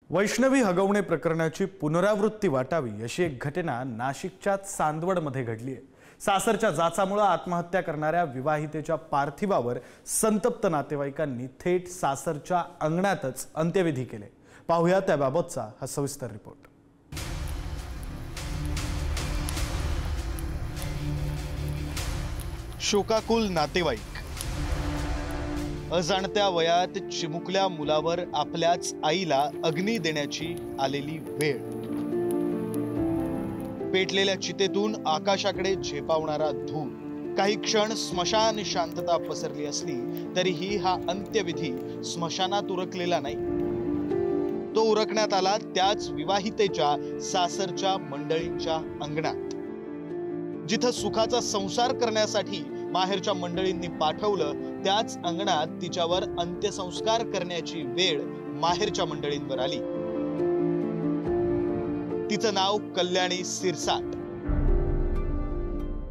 वैष्णवी हगवणे प्रकरणाची पुनरावृत्ती वाटावी अशी एक घटना नाशिकच्या चांदवडमध्ये घडली आहे। सासरच्या जाचामुळे आत्महत्या करणाऱ्या विवाहितेच्या पार्थिवावर संतप्त नातेवाईकांनी थेट सासरच्या अंगणातच अंत्यविधी केले। पाहूया त्याबाबतचा हा सविस्तर रिपोर्ट। शोकाकुल नातेवाईक, अजाणत्या वयात चिमुकल्या मुलावर आपल्याच आईला अग्नी देण्याची आलेली वेळ, पेटलेल्या चितेतून आकाशाकडे झेपावणारा धूर। काही क्षण स्मशान शांतता पसरली असली तरीही हा अंत्यविधी स्मशानात उरकलेला नाही। तो उरकण्यात आला त्याच विवाहितेच्या सासरच्या मंडळींच्या अंगणात, जिथं सुखाचा संसार करण्यासाठी माहेरच्या मंडळींनी पाठवलं त्याच अंगणात तिच्यावर अंत्यसंस्कार करण्याची वेळ माहेरच्या मंडळींवर आली। तिचं नाव कल्याणी सिरसाट।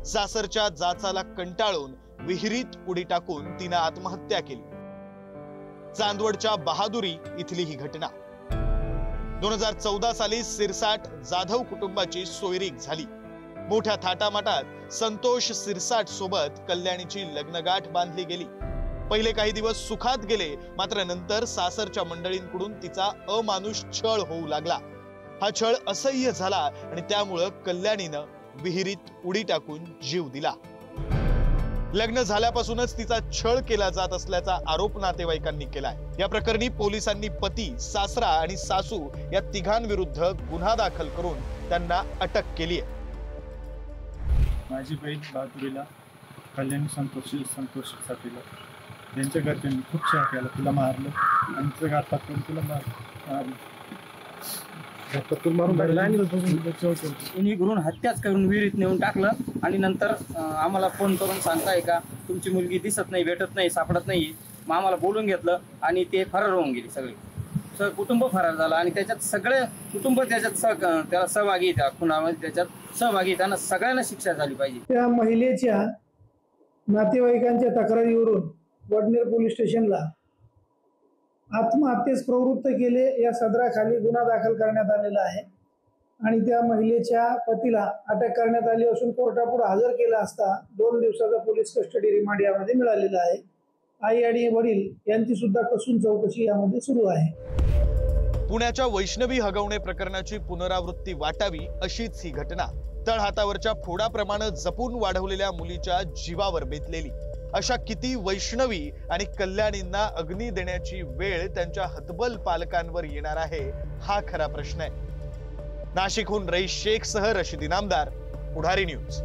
सासरच्या जाचाला कंटाळून विहिरीत उडी टाकून तिने आत्महत्या केली। चांदवडच्या बहादुरी इथली ही घटना। 2014 साली सिरसाट जाधव कुटुंबाची सोयरीक झाली। मोठ्या थाटामाटात संतोष सिरसाट सोबत कल्याणीची लग्नगाठ बांधली गेली। पहिले काही दिवस सुखात गेले, मात्र नंतर सासरच्या मंडळींकडून तिचा अमानुष छळ होऊ लागला। हा छळ असह्य झाला आणि त्यामुळे कल्याणीनं विहिरीत उडी टाकून जीव दिला। लग्न झाल्यापासूनच तिचा छळ केला जात असल्याचा आरोप नातेवाईकांनी केलाय। या प्रकरणी पोलिसांनी पती, सासरा आणि सासू या तिघांविरुद्ध गुन्हा दाखल करून त्यांना अटक केली आहे। माझी बहीण बहादुरीला कल्याणी संतोष साठीला त्यांच्या घरच्यांनी खूप छळ केला, तिला मारलं आणि तिचं घातात पण तिला मारलं, घरून हत्याच करून विहिरीत नेऊन टाकलं आणि नंतर आम्हाला फोन करून सांगताय का तुमची मुलगी दिसत नाही, भेटत नाही, सापडत नाही। मग आम्हाला बोलून घेतलं आणि ते फरार होऊन गेले। सगळे कुटुंब फरार झालं आणि त्याच्यात सगळे कुटुंब त्याच्यात त्याला सहभागी, त्या खुनामध्ये त्याच्यात सहभागी, त्यांना सगळ्यांना शिक्षा झाली पाहिजे। त्या महिलेच्या नातेवाईकांच्या तक्रारीवरून वडनेर पोलीस स्टेशनला आत्महत्येस प्रवृत्त केले या सदराखाली गुन्हा दाखल करण्यात आलेला आहे आणि त्या महिलेच्या पतीला अटक करण्यात आली असून कोर्टापुढे हजर केला असता 2 दिवसाचा पोलीस कस्टडी रिमांड यामध्ये मिळालेला आहे। आई आणि वडील यांची सुद्धा कसून चौकशी यामध्ये सुरू आहे। पुण्याच्या वैष्णवी हगवणे प्रकरणाची पुनरावृत्ती वाटावी अशीच ही घटना तळहातावरच्या फोडाप्रमाणे जपून वाढवलेल्या मुलीच्या जीवावर बेतलेली। अशा किती वैष्णवी आणि कल्याणींना अग्नी देण्याची वेळ त्यांच्या हतबल पालकांवर येणार आहे, हा खरा प्रश्न आहे। नाशिकहून रईस शेख सह रशिदी नामदार, पुढारी न्यूज।